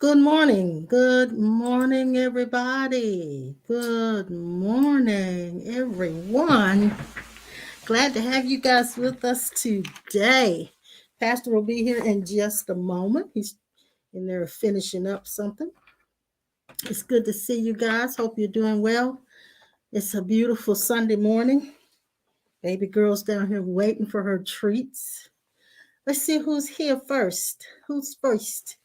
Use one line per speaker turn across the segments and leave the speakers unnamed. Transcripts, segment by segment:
Good morning. Good morning, everybody. Good morning, everyone. Glad to have you guys with us today. Pastor will be here in just a moment. He's in there finishing up something. It's good to see you guys. Hope you're doing well. It's a beautiful Sunday morning. Baby girl's down here waiting for her treats. Let's see who's here first. Who's first?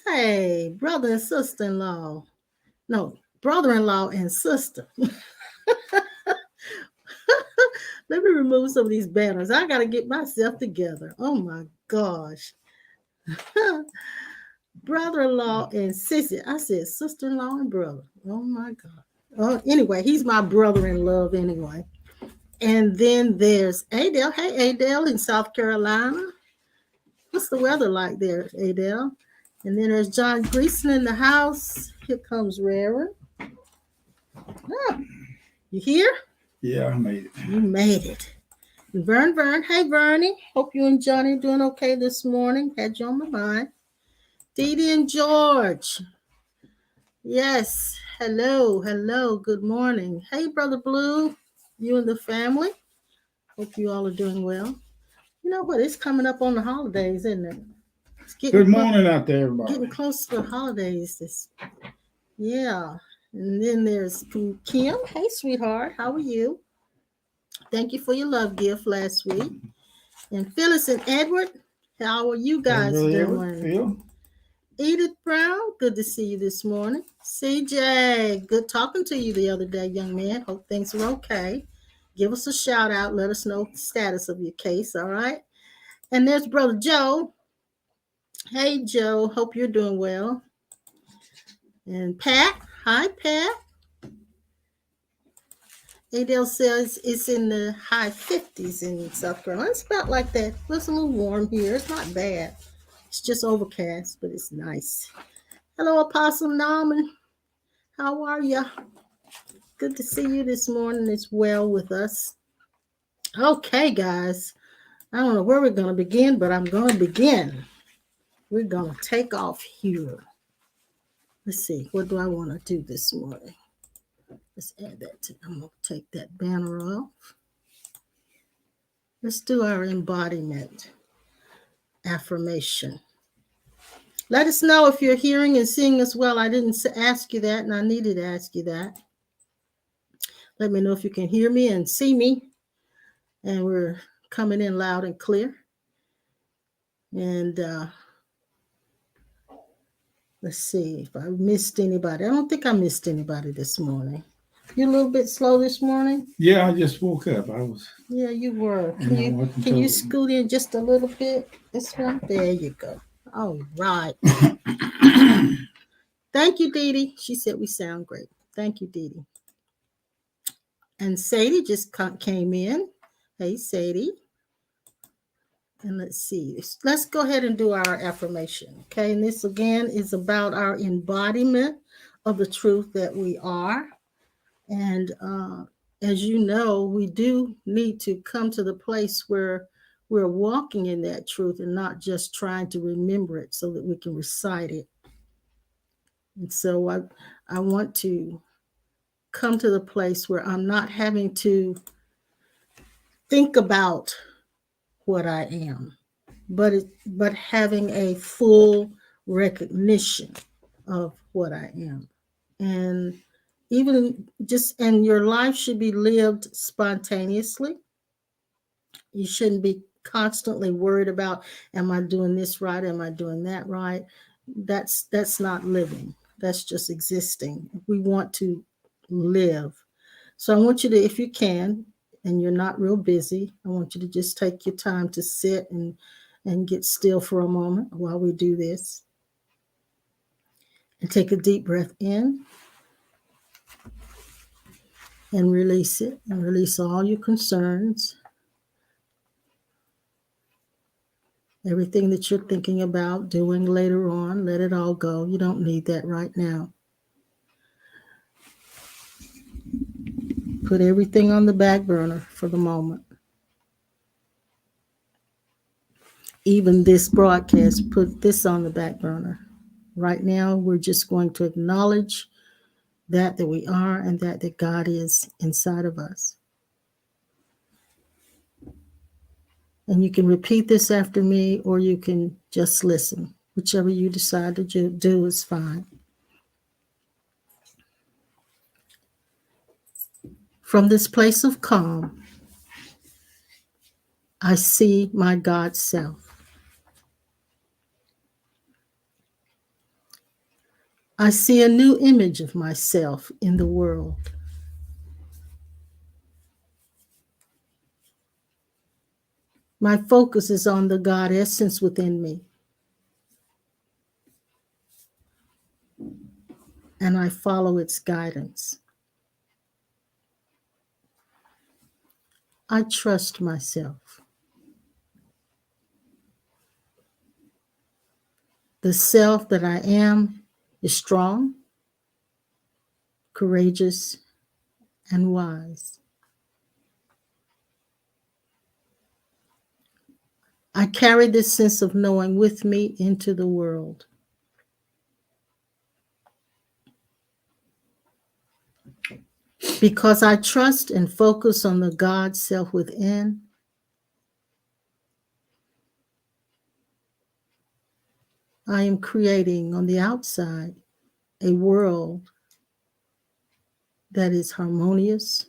Hey, brother and sister-in-law. No, brother-in-law and sister. Let me remove some of these banners. I got to get myself together. Oh my gosh. Brother-in-law and sissy. I said sister-in-law and brother. Oh my God. Oh, anyway, he's my brother in love anyway. And then there's Adele. Hey, Adele in South Carolina. What's the weather like there, Adele? And then there's John Greason in the house. Here comes Rara. Oh, you here?
Yeah, I made it.
You made it. Vern. Hey, Vernie. Hope you and Johnny doing okay this morning. Had you on my mind. Dee Dee and George. Yes. Hello. Good morning. Hey, Brother Blue. You and the family. Hope you all are doing well. You know what? It's coming up on the holidays, isn't it?
Good morning out there, everybody.
Getting close to the holidays. Yeah. And then there's Kim. Hey, sweetheart. How are you? Thank you for your love gift last week. And Phyllis and Edward, how are you guys doing? Edith Brown, good to see you this morning. CJ, good talking to you the other day, young man. Hope things are okay. Give us a shout out. Let us know the status of your case, all right? And there's Brother Joe. Hey, Joe. Hope you're doing well. And Pat. Hi, Pat. Adele says it's in the high 50s in South Carolina. It's about like that. It's a little warm here. It's not bad. It's just overcast, but it's nice. Hello, Apostle Norman. How are you? Good to see you this morning as well with us. Okay, guys. I don't know where we're going to begin, but I'm going to begin. We're going to take off here. Let's see. What do I want to do this morning? Let's add that to, I'm going to take that banner off. Let's do our embodiment affirmation. Let us know if you're hearing and seeing us well. I didn't ask you that, and I needed to ask you that. Let me know if you can hear me and see me. And we're coming in loud and clear. And let's see if I missed anybody. I don't think I missed anybody this morning. You a little bit slow this morning?
Yeah, I just woke up.
Yeah, you were. Can you scoot in just a little bit? This one? There you go. All right. Thank you, Dee Dee. She said we sound great. Thank you, Dee Dee. And Sadie just came in. Hey, Sadie. And let's see. Let's go ahead and do our affirmation. Okay. And this again is about our embodiment of the truth that we are. And as you know, we do need to come to the place where we're walking in that truth and not just trying to remember it so that we can recite it. And so I want to come to the place where I'm not having to think about what I am, but having a full recognition of what I am. And even just, and your life should be lived spontaneously. You shouldn't be constantly worried about, am I doing this right? Am I doing that right? That's not living. That's just existing. We want to live. So I want you to, if you can, and you're not real busy, I want you to just take your time to sit and get still for a moment while we do this. And take a deep breath in and release it, and release all your concerns, everything that you're thinking about doing later on. Let it all go. You don't need that right now. Put everything on the back burner for the moment. Even this broadcast, put this on the back burner. Right now, we're just going to acknowledge that we are and that God is inside of us. And you can repeat this after me, or you can just listen. Whichever you decide to do is fine. From this place of calm, I see my God self. I see a new image of myself in the world. My focus is on the God essence within me. And I follow its guidance. I trust myself. The self that I am is strong, courageous, and wise. I carry this sense of knowing with me into the world. Because I trust and focus on the God self within, I am creating on the outside a world that is harmonious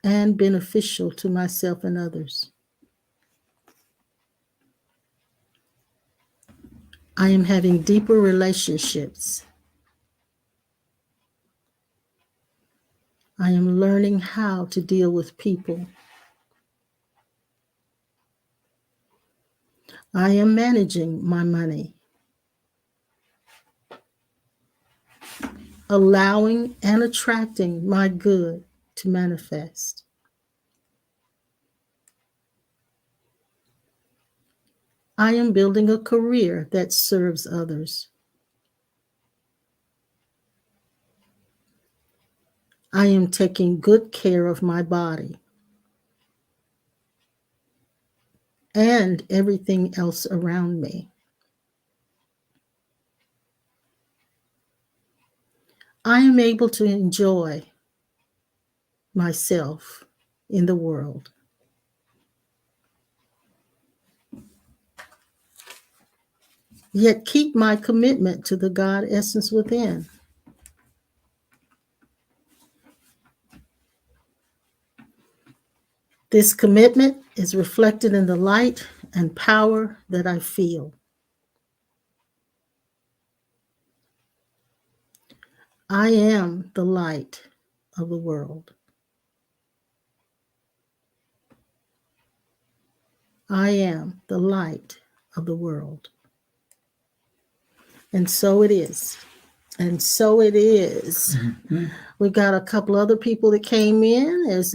and beneficial to myself and others. I am having deeper relationships. I am learning how to deal with people. I am managing my money, allowing and attracting my good to manifest. I am building a career that serves others. I am taking good care of my body and everything else around me. I am able to enjoy myself in the world. Yet keep my commitment to the God essence within. This commitment is reflected in the light and power that I feel. I am the light of the world. I am the light of the world. And so it is. And so it is.
Mm-hmm.
We've got a couple other people that came in. There's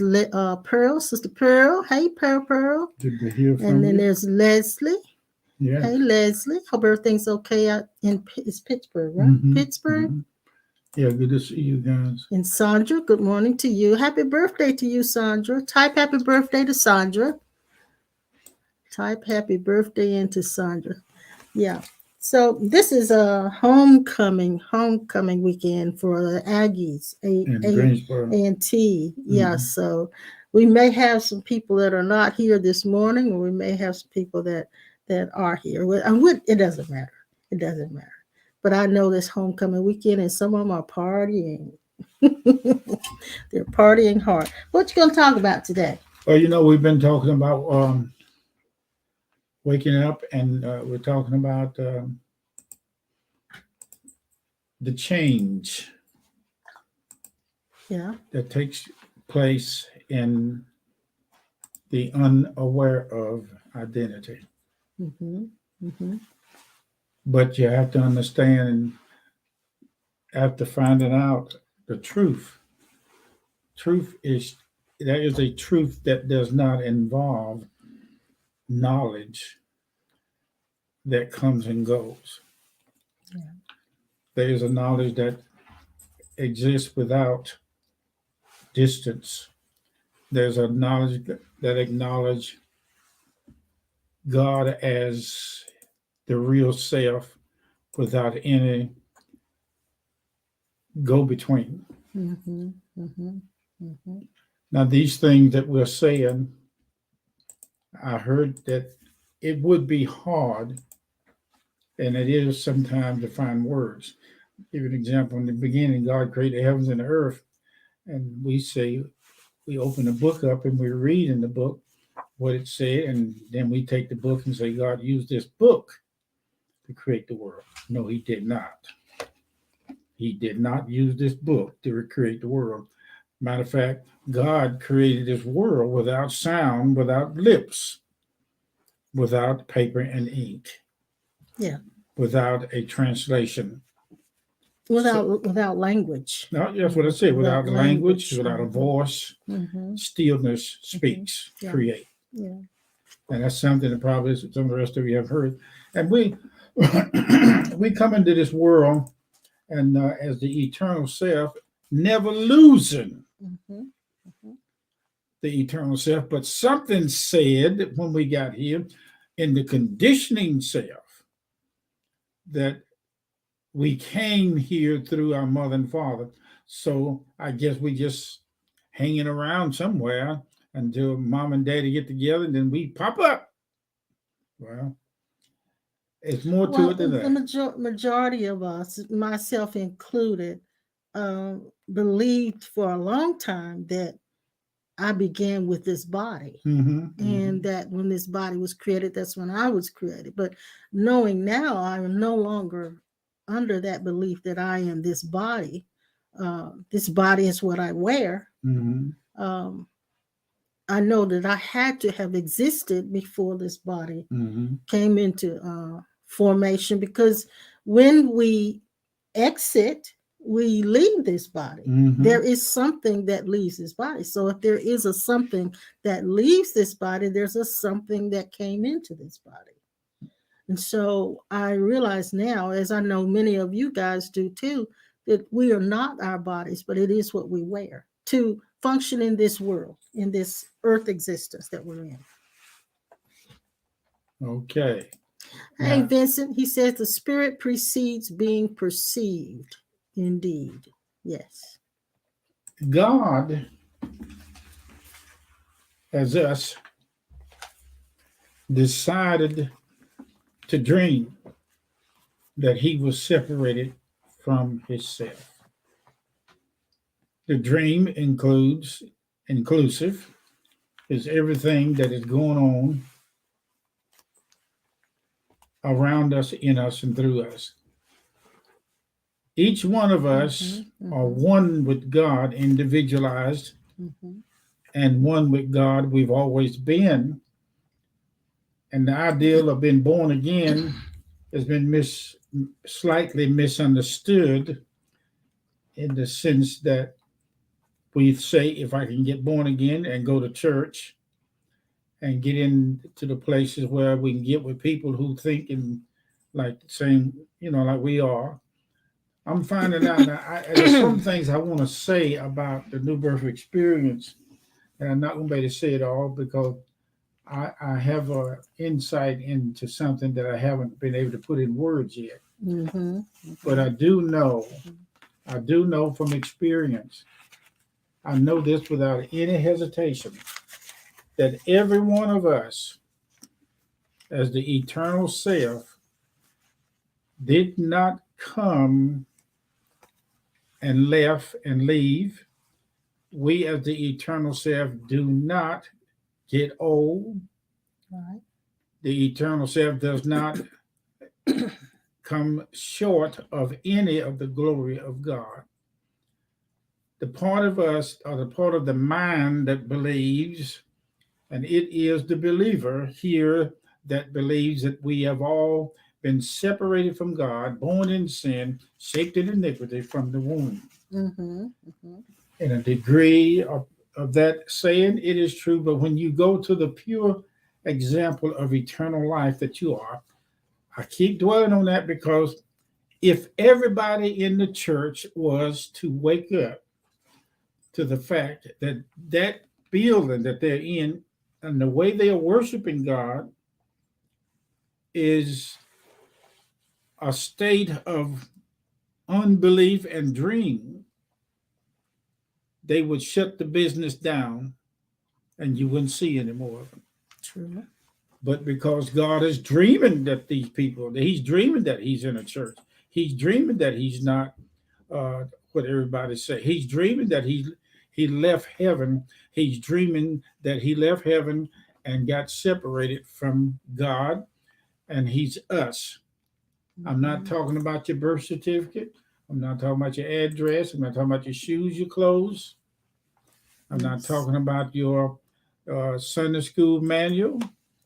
Pearl, Sister Pearl. Hey, Pearl.
Good to hear from
And then
you.
there's Leslie.
Yeah.
Hey, Leslie. Hope everything's okay out in Pittsburgh, right?
Mm-hmm.
Pittsburgh.
Mm-hmm. Yeah, good to see you guys.
And Sandra, good morning to you. Happy birthday to you, Sandra. Type happy birthday to Sandra. Type happy birthday into Sandra. Yeah. So this is a homecoming weekend for the Aggies,
In Greensboro.
A&T. Yeah.
Mhm.
So we may have some people that are not here this morning, or we may have some people that are here. It doesn't matter. It doesn't matter. But I know this homecoming weekend, and some of them are partying. They're partying hard. What you gonna talk about today?
Well, we've been talking about waking up, and we're talking about the change that takes place in the unaware of identity.
Mm-hmm. Mm-hmm.
But you have to understand, after finding out the truth, there is a truth that does not involve knowledge that comes and goes.
Yeah.
There is a knowledge that exists without distance. There's a knowledge that acknowledges God as the real self without any go-between.
Mm-hmm. Mm-hmm. Mm-hmm.
Now, these things that we're saying, I heard that it would be hard, and it is sometimes to find words. Give you an example. In the beginning, God created the heavens and the earth, and we say, we open the book up and we read in the book what it said, and then we take the book and say, God used this book to create the world. No, he did not. He did not use this book to create the world. Matter of fact, God created this world without sound, without lips, without paper and ink.
Yeah.
Without a translation.
Without language.
No, that's what I said. Without language, without a voice,
mm-hmm.
stillness speaks,
Yeah.
create.
Yeah.
And that's something that probably some of the rest of you have heard. And we we come into this world and as the eternal self, never losing
Mm-hmm. Mm-hmm.
the eternal self. But something said when we got here in the conditioning self that we came here through our mother and father. So I guess we just hanging around somewhere until mom and daddy get together and then we pop up. Well, it's more to it than that.
The majority of us, myself included, believed for a long time that I began with this body.
Mm-hmm,
and that when this body was created, that's when I was created. But knowing now, I am no longer under that belief that I am this body. This body is what I wear.
mm-hmm.
I know that I had to have existed before this body
Mm-hmm.
came into formation, because when we exit, we leave this body.
Mm-hmm.
There is something that leaves this body. So if there is a something that leaves this body, there's a something that came into this body. And so I realize now, as I know many of you guys do too, that we are not our bodies, but it is what we wear to function in this world, in this earth existence that we're in.
Okay.
Hey,
Now,
Vincent, he says the spirit precedes being perceived. Indeed. Yes.
God, as us, decided to dream that he was separated from himself. The dream inclusive, is everything that is going on around us, in us, and through us. Each one of us are one with God, individualized, and one with God we've always been. And the ideal of being born again has been slightly misunderstood in the sense that we say, if I can get born again and go to church and get into the places where we can get with people who think and like the same, like we are. I'm finding out that there's some things I want to say about the new birth experience, and I'm not going to be able to say it all because I have an insight into something that I haven't been able to put in words yet. But I do know from experience, I know this without any hesitation, that every one of us, as the eternal self, did not come and left and leave. We, as the eternal self, do not get old.
Right.
The eternal self does not come short of any of the glory of God. The part of us, or the part of the mind that believes, and it is the believer here that believes that we have all been separated from God, born in sin, shaped in iniquity from the womb. In a degree of that saying, it is true, but when you go to the pure example of eternal life that you are, I keep dwelling on that because if everybody in the church was to wake up to the fact that that building that they're in and the way they are worshiping God is a state of unbelief and dream, they would shut the business down and you wouldn't see any more of them.
True.
But because God is dreaming that he's dreaming that he's in a church. He's dreaming that he's not what everybody say. He's dreaming that he left heaven. He's dreaming that he left heaven and got separated from God, and he's us. I'm not talking about your birth certificate. I'm not talking about your address. I'm not talking about your shoes, your clothes. I'm not talking about your Sunday school manual.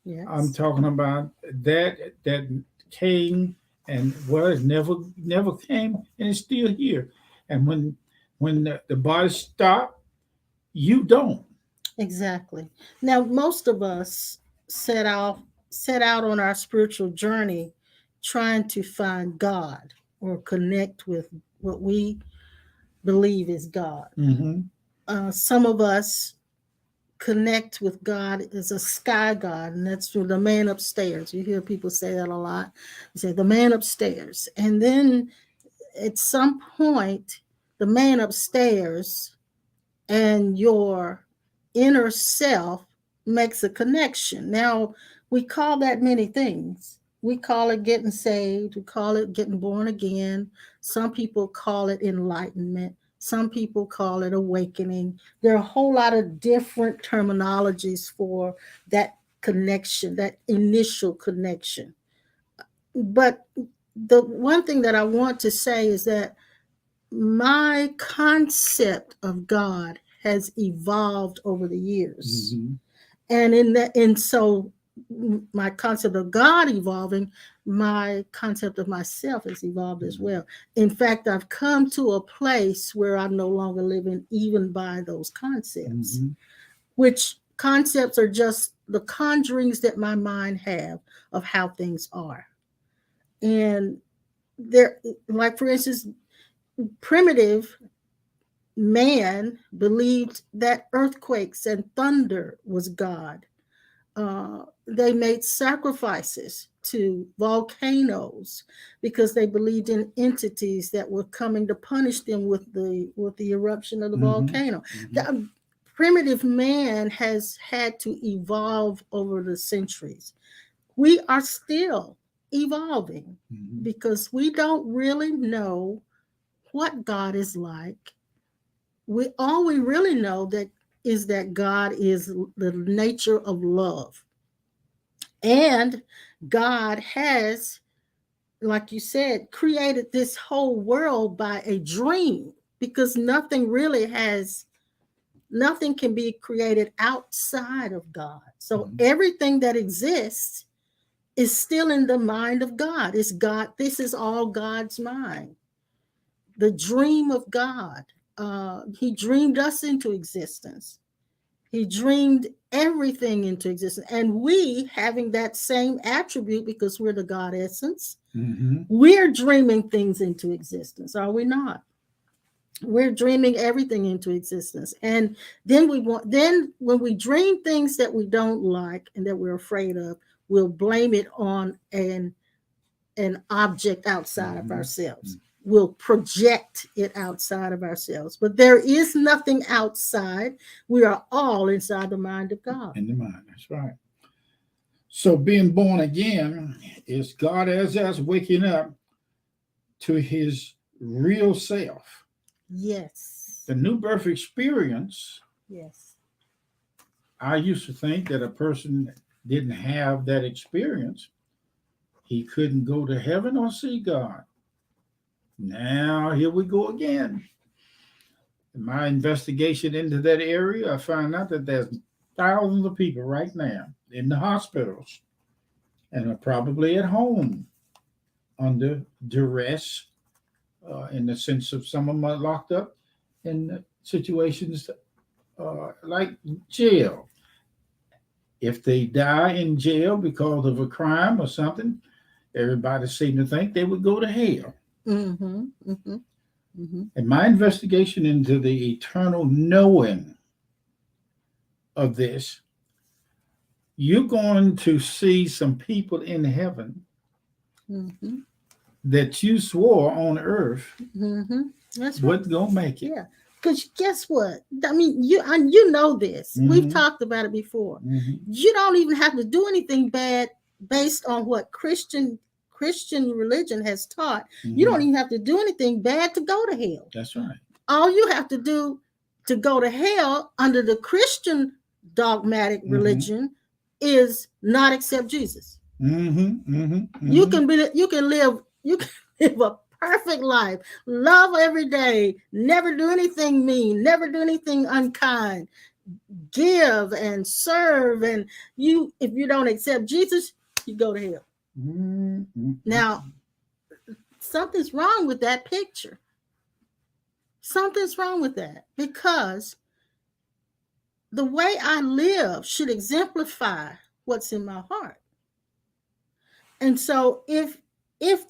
Yes.
I'm talking about that came and it never came and it's still here. And when the body stopped, you don't.
Exactly. Now, most of us set out on our spiritual journey trying to find God or connect with what we believe is God.
Mm-hmm.
Some of us connect with God as a sky God, and that's through the man upstairs. You hear people say that a lot. You say the man upstairs, and then at some point, the man upstairs and your inner self makes a connection. Now, we call that many things. We call it getting saved. We call it getting born again. Some people call it enlightenment. Some people call it awakening. There are a whole lot of different terminologies for that connection, that initial connection. But the one thing that I want to say is that my concept of God has evolved over the years.
Mm-hmm.
And so my concept of God evolving, my concept of myself has evolved as well. In fact, I've come to a place where I'm no longer living even by those concepts,
Mm-hmm.
which concepts are just the conjurings that my mind have of how things are. And there, like for instance, primitive man believed that earthquakes and thunder was God. They made sacrifices to volcanoes because they believed in entities that were coming to punish them with the eruption of the
Mm-hmm.
volcano.
Mm-hmm.
The primitive man has had to evolve over the centuries. We are still evolving because we don't really know what God is like. We really know that is that God is the nature of love. And God has, like you said, created this whole world by a dream, because nothing can be created outside of God. So everything that exists is still in the mind of God. It's God. This is all God's mind. The dream of God. He dreamed us into existence. He dreamed everything into existence. And we, having that same attribute, because we're the God essence, we're dreaming things into existence, are we not? We're dreaming everything into existence. And then when we dream things that we don't like and that we're afraid of, we'll blame it on an object outside of ourselves. We'll project it outside of ourselves. But there is nothing outside. We are all inside the mind of God.
In the mind, that's right. So being born again is God as us waking up to his real self.
Yes.
The new birth experience.
Yes.
I used to think that a person didn't have that experience, he couldn't go to heaven or see God. Now, here we go again. In my investigation into that area, I found out that there's thousands of people right now in the hospitals and are probably at home under duress, in the sense of some of them are locked up in situations like jail. If they die in jail because of a crime or something, everybody seemed to think they would go to hell.
Mm-hmm, mm-hmm, mm-hmm.
In my investigation into the eternal knowing of this, you're going to see some people in heaven that you swore on earth
That's right.
wasn't gonna make it.
Yeah. Because guess what? I mean, you know this. We've talked about it before. You don't even have to do anything bad based on what Christian religion has taught. You don't even have to do anything bad to go to hell.
That's right.
All you have to do to go to hell under the Christian dogmatic religion is not accept Jesus. You can live a perfect life, love every day, never do anything mean, never do anything unkind, give and serve, and if you don't accept Jesus, you go to hell. Now, something's wrong with that picture. Something's wrong with that, because the way I live should exemplify what's in my heart. And so if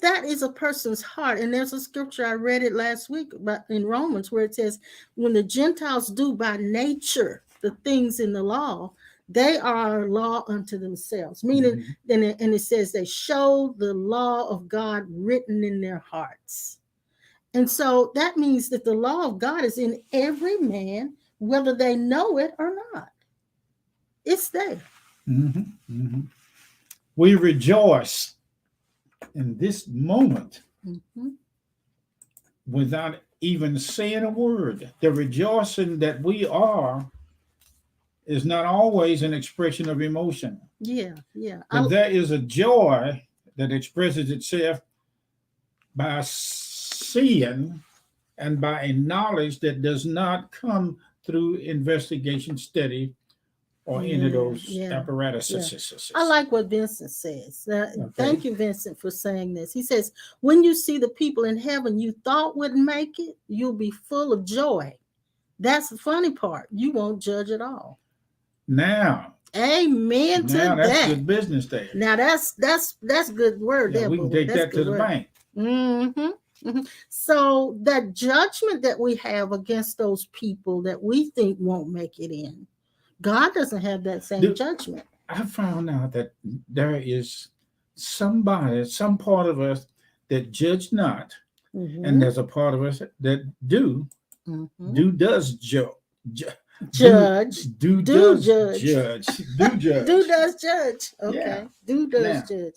that is a person's heart, and there's a scripture, I read it last week in Romans, where it says, when the Gentiles do by nature the things in the law, they are a law unto themselves. Meaning, and it says they show the law of God written in their hearts. And so that means that the law of God is in every man, whether they know it or not. It's there.
We rejoice in this moment without even saying a word. The rejoicing that we are is not always an expression of emotion.
Yeah.
But there is a joy that expresses itself by seeing and by a knowledge that does not come through investigation, study, or any of those apparatuses.
I like what Vincent says. Thank you, Vincent, for saying this. He says, when you see the people in heaven you thought wouldn't make it, you'll be full of joy. That's the funny part. You won't judge at all.
Now,
amen to that.
That's good business there.
Now that's good word there.
We can take that to the bank.
So that judgment that we have against those people that we think won't make it in, God doesn't have that same judgment.
I found out that there is some part of us that judge not, and there's a part of us that does judge. Do does judge.
Okay. Do does judge.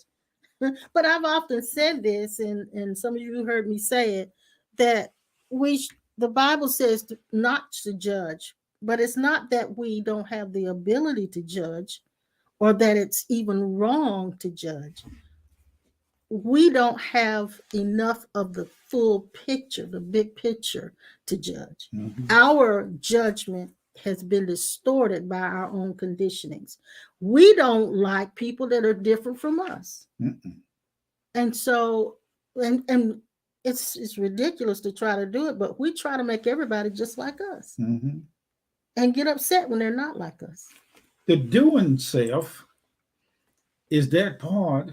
But I've often said this, and some of you heard me say it, that the Bible says not to judge, but it's not that we don't have the ability to judge or that it's even wrong to judge. We don't have enough of the full picture, the big picture, to judge. Our judgment has been distorted by our own conditionings. We don't like people that are different from us. And so, and it's ridiculous to try to do it, but we try to make everybody just like us and get upset when they're not like us.
The doing self is that part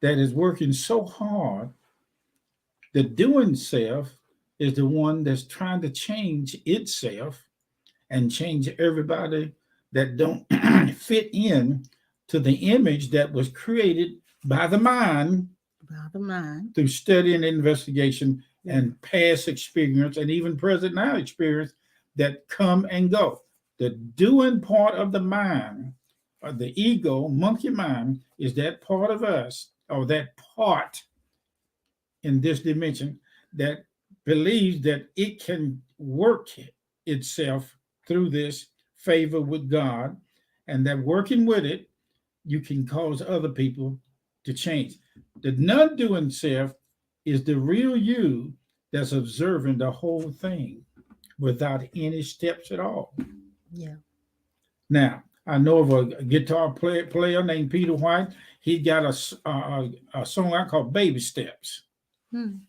that is working so hard. The doing self is the one that's trying to change itself and change everybody that don't fit in to the image that was created by the mind through study and investigation and past experience and even present now experience that come and go. The doing part of the mind, or the ego, monkey mind, is that part of us, or that part in this dimension that believes that it can work itself through this favor with God, and that working with it, you can cause other people to change. The non-doing self is the real you that's observing the whole thing without any steps at all.
Yeah.
Now, I know of a guitar player named Peter White. He got a song I call Baby Steps. And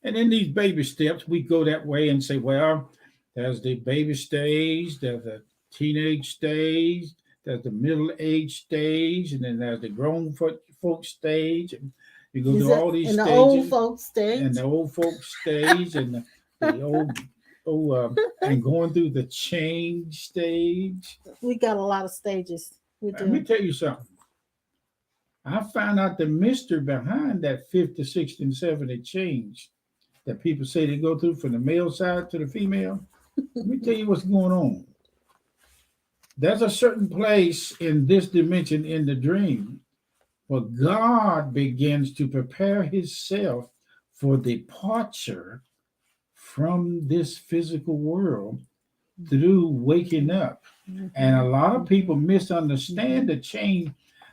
in these baby steps, we go that way and say, well, there's the baby stage, there's the teenage stage, there's the middle age stage, and then there's the grown folk stage. And you go through all these stages.
And the old folk stage.
And the old folk stage, and the old and going through the change stage.
We got a lot of stages.
Let me tell you something. I found out the mystery behind that 50, 60, and 70 change that people say they go through from the male side to the female. Let me tell you what's going on. There's a certain place in this dimension in the dream where God begins to prepare himself for departure from this physical world through waking up. And a lot of people misunderstand the change.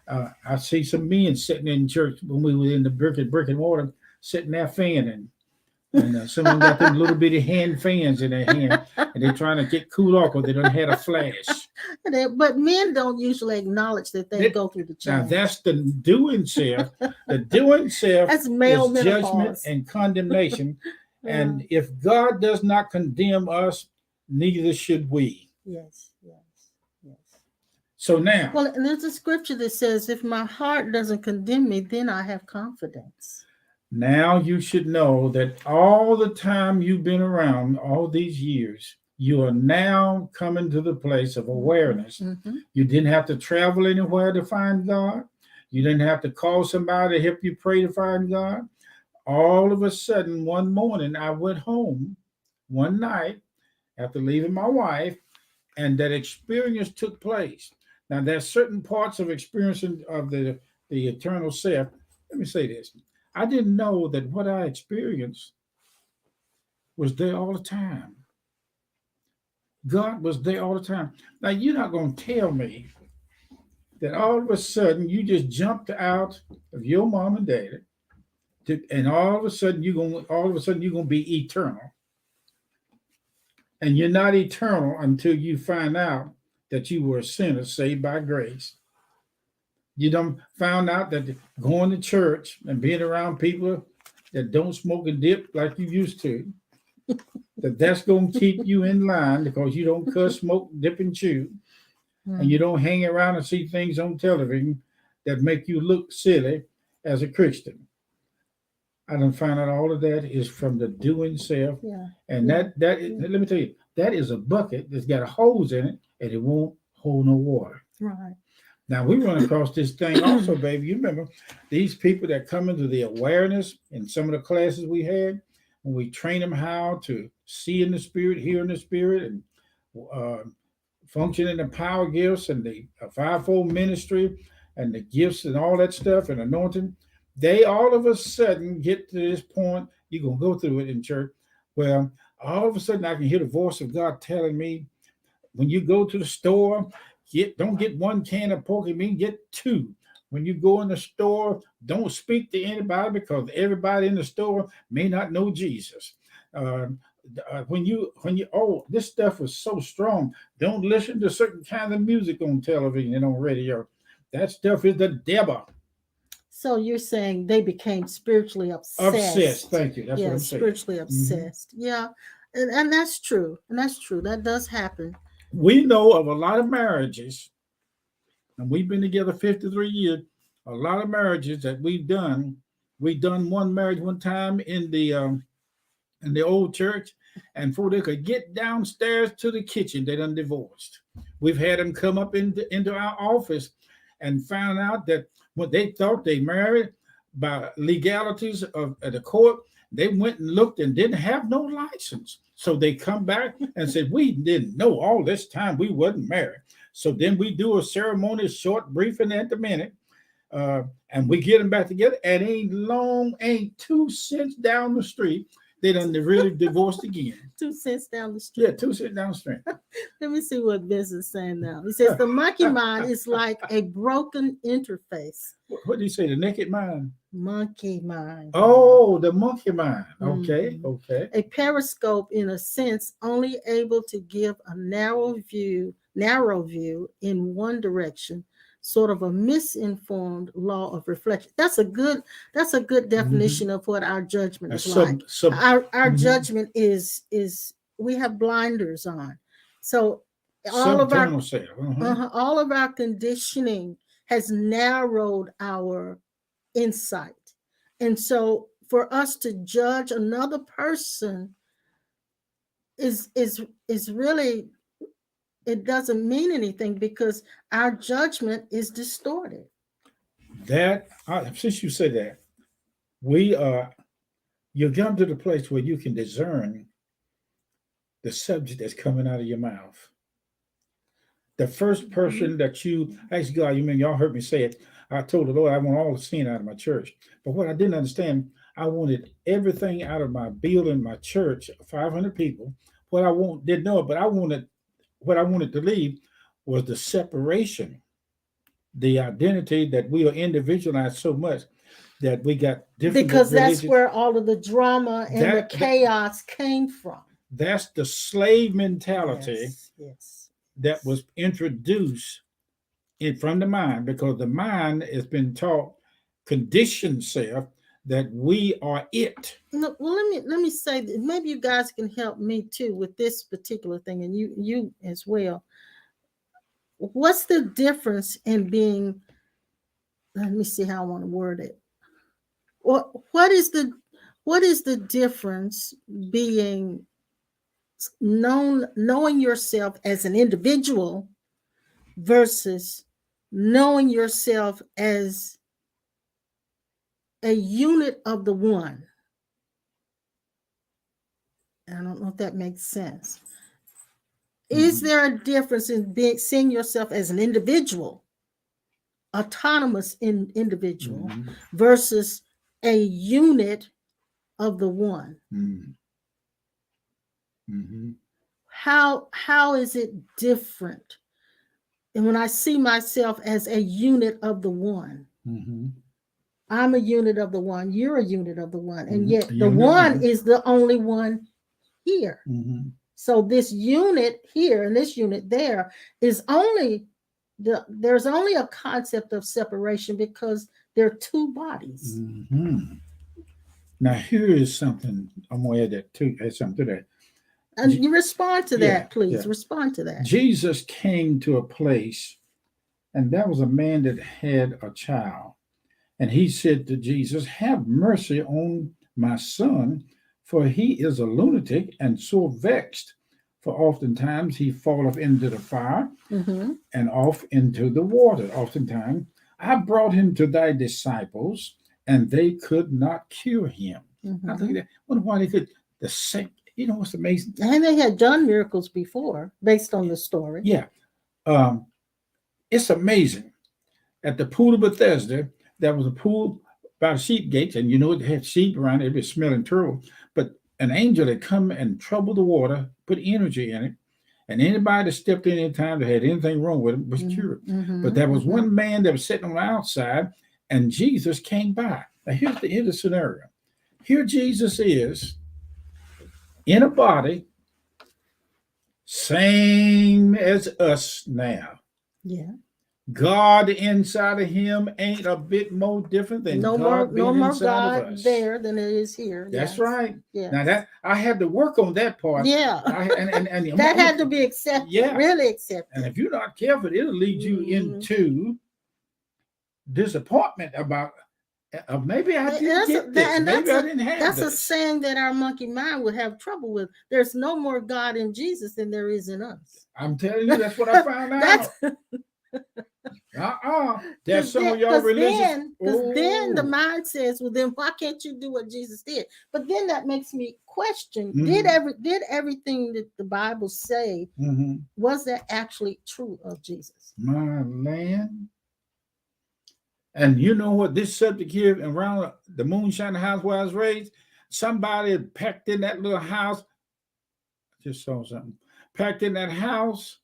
I see some men sitting in church when we were in the brick and mortar, sitting there fanning. And some of them got them little bitty hand fans in their hand, and they're trying to get cool off because they don't have a flash.
But men don't usually acknowledge that they go through the change.
Now that's the doing self. The doing self
That's male
is
menopause.
judgment and condemnation.
Yeah.
And if God does not condemn us, neither should we.
Yes.
So now,
well, and there's a scripture that says, if my heart doesn't condemn me, then I have confidence.
Now you should know that all the time you've been around, all these years, you are now coming to the place of awareness.
Mm-hmm.
You didn't have to travel anywhere to find God. You didn't have to call somebody to help you pray to find God. All of a sudden, one morning, I went home one night after leaving my wife, and that experience took place. Now, there's certain parts of experiencing of the eternal self. Let me say this. I didn't know that what I experienced was there all the time. God was there all the time. Now, you're not going to tell me that all of a sudden you just jumped out of your mom and daddy, and all of a sudden you're gonna be eternal. And you're not eternal until you find out that you were a sinner saved by grace. You done found out that going to church and being around people that don't smoke and dip like you used to, that's going to keep you in line because you don't cuss, smoke, dip, and chew. And you don't hang around and see things on television that make you look silly as a Christian. I done found out all of that is from the doing self.
Yeah.
And let me tell you, that is a bucket that's got a hose in it and it won't hold no water.
Right.
Now we run across this thing also, baby. You remember these people that come into the awareness in some of the classes we had when we train them how to see in the spirit, hear in the spirit, and function in the power gifts and the fivefold ministry and the gifts and all that stuff and anointing. They all of a sudden get to this point. You're going to go through it in church. Well, all of a sudden I can hear the voice of God telling me, when you go to the store, don't get one can of pork and meat, get two. When you go in the store, don't speak to anybody because everybody in the store may not know Jesus. This stuff was so strong. Don't listen to certain kind of music on television and on radio. That stuff is the devil.
So you're saying they became spiritually obsessed.
Obsessed. Thank you. That's what I'm saying.
Spiritually obsessed. Mm-hmm. Yeah. And that's true. That does happen.
We know of a lot of marriages, and we've been together 53 years, a lot of marriages that we've done. We done one marriage one time in the old church, and before they could get downstairs to the kitchen, they done divorced. We've had them come up into our office and found out that when they thought they married by legalities of the court, they went and looked and didn't have no license. So they come back and said, we didn't know all this time we wasn't married. So then we do a ceremony, short briefing at the minute, and we get them back together. And ain't 2 cents down the street, they done really divorced again.
2 cents down the street.
Yeah, 2 cents down the street.
Let me see what Vince is saying now. He says the monkey mind is like a broken interface.
What did he say? The naked mind?
Monkey mind.
Oh, the monkey mind. Okay, okay.
A periscope, in a sense, only able to give a narrow view in one direction, sort of a misinformed law of reflection. That's a good definition of what our judgment is like. Our judgment is we have blinders on. So all of our conditioning has narrowed our insight. And so for us to judge another person is really, it doesn't mean anything because our judgment is distorted.
Since you say that, we are, you come to the place where you can discern the subject that's coming out of your mouth. The first person that you ask God, you mean y'all heard me say it. I told the Lord I want all the sin out of my church. But what I didn't understand, I wanted everything out of my building, my church, 500 people. What I didn't know it, but what I wanted to leave was the separation, the identity that we are individualized so much that we got different.
Because that's where all of the drama and the chaos came from.
That's the slave mentality.
Yes.
That was introduced from the mind, because the mind has been taught, conditioned self, that we are it.
No, well, let me say that maybe you guys can help me too with this particular thing, and you as well. What's the difference in being? Let me see how I want to word it. What is the difference being knowing yourself as an individual versus knowing yourself as a unit of the one? I don't know if that makes sense. Is there a difference in seeing yourself as an individual, autonomous individual, versus a unit of the one? How is it different? And when I see myself as a unit of the one, I'm a unit of the one, you're a unit of the one, and yet the one is the only one here. So this unit here and this unit there is there's only a concept of separation because there are two bodies.
Now here is something I'm going to add that too. Add something to that.
And you respond to that, please. Respond to that.
Jesus came to a place, and there was a man that had a child. And he said to Jesus, "Have mercy on my son, for he is a lunatic and so vexed. For oftentimes he falleth into the fire and off into the water. Oftentimes I brought him to thy disciples, and they could not cure him." I think that, wonder why they could. The same. You know what's amazing?
And they had done miracles before, based on the story.
Yeah. It's amazing. At the pool of Bethesda, there was a pool by the sheep gates, and it had sheep around it, it was smelling terrible. But an angel had come and troubled the water, put energy in it, and anybody that stepped in any time that had anything wrong with it was cured. But there was one man that was sitting on the outside, and Jesus came by. Now here's the scenario. Here Jesus is, in a body, same as us now.
Yeah.
God inside of him ain't a bit more different than God being inside of us.
There than it is here.
That's right. Yeah. Now that I had to work on that part.
Yeah.
And
that had to be accepted. Yeah. Really accepted.
And if you're not careful, it'll lead you into disappointment about. Maybe I didn't get this. Maybe I didn't have this.
That's a saying that our monkey mind would have trouble with. There's no more God in Jesus than there is in us.
I'm telling you, that's what I found out. That's some of y'all religious.
Because then the mind says, well, then why can't you do what Jesus did? But then that makes me question, did everything that the Bible say, was that actually true of Jesus?
My land. And you know what, this subject here around the moonshine house where I was raised, somebody packed in that little house. I just saw something. Packed in that house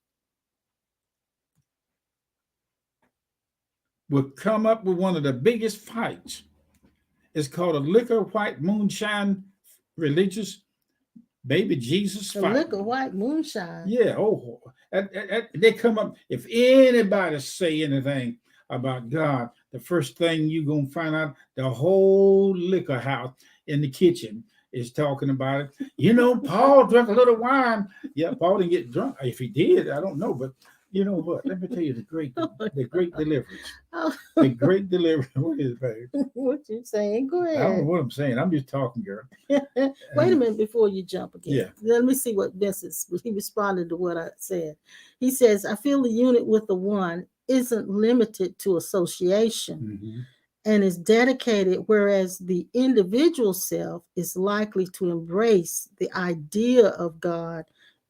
would come up with one of the biggest fights. It's called a liquor white moonshine religious baby Jesus fight.
Liquor white moonshine.
Yeah. They come up. If anybody say anything about God, the first thing you're going to find out, the whole liquor house in the kitchen is talking about it. Paul drank a little wine. Yeah, Paul didn't get drunk. If he did, I don't know. But you know what? Let me tell you the great deliverance. The great deliverance. What is it, baby?
What you saying? Go ahead.
I don't know what I'm saying. I'm just talking, girl.
Wait a minute before you jump again.
Yeah.
Let me see what Vince is. He responded to what I said. He says, I feel the unit with the one isn't limited to association
Mm-hmm.
and is dedicated, whereas the individual self is likely to embrace the idea of God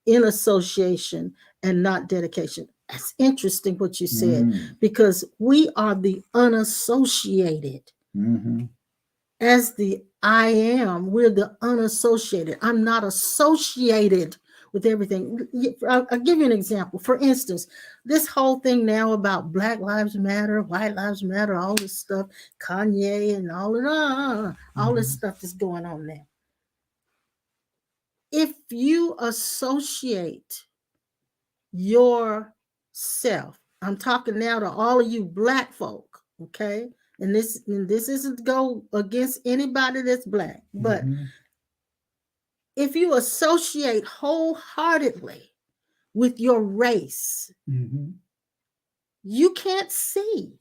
in association and not dedication. That's interesting what you said,
Mm-hmm.
because we are the unassociated.
Mm-hmm.
As the I am, we're the unassociated. I'm not associated with everything. I'll give you an example. For instance, this whole thing now about Black Lives Matter, White Lives Matter, all this stuff, Kanye and all this stuff that's going on now. If you associate yourself, I'm talking now to all of you Black folk, okay? And this isn't to go against anybody that's Black, but
Mm-hmm.
if you associate wholeheartedly with your race,
Mm-hmm.
you can't see,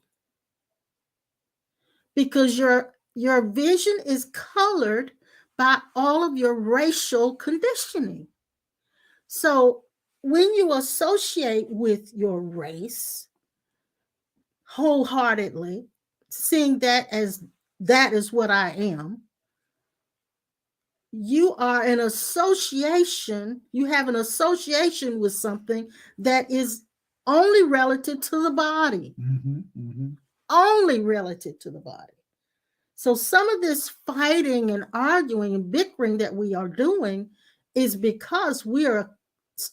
because your vision is colored by all of your racial conditioning. So when you associate with your race wholeheartedly, seeing that is what I am, you are an association, you have an association with something that is only relative to the body.
Mm-hmm. Mm-hmm.
Only relative to the body. So some of this fighting and arguing and bickering that we are doing is because we are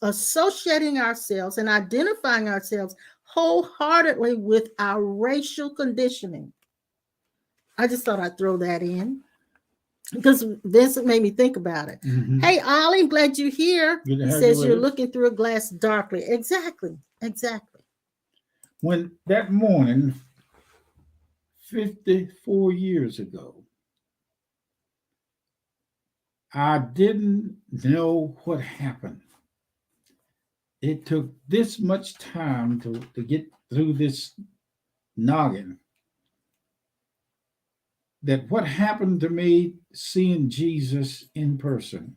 associating ourselves and identifying ourselves wholeheartedly with our racial conditioning. I just thought I'd throw that in, because Vincent made me think about it.
Mm-hmm.
Hey, Ollie, glad you're here.
Good to
He
have
says
you
you're
with us.
looking through a glass darkly. Exactly.
When that morning, 54 years ago, I didn't know what happened. It took this much time to get through this noggin, that what happened to me seeing Jesus in person.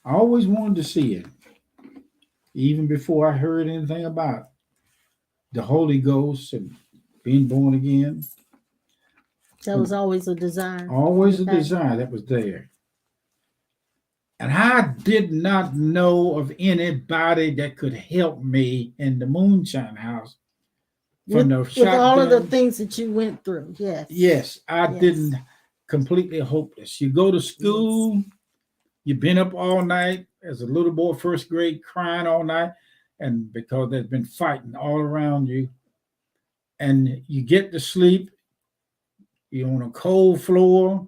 I always wanted to see it, even before I heard anything about the Holy Ghost and being born again.
That was always a desire.
Always a desire that was there. And I did not know of anybody that could help me in the moonshine house.
With all of the things that you went through.
Yes, I didn't. Completely hopeless. You go to school, you've been up all night as a little boy, first grade, crying all night, and because there's been fighting all around you, and you get to sleep, you're on a cold floor.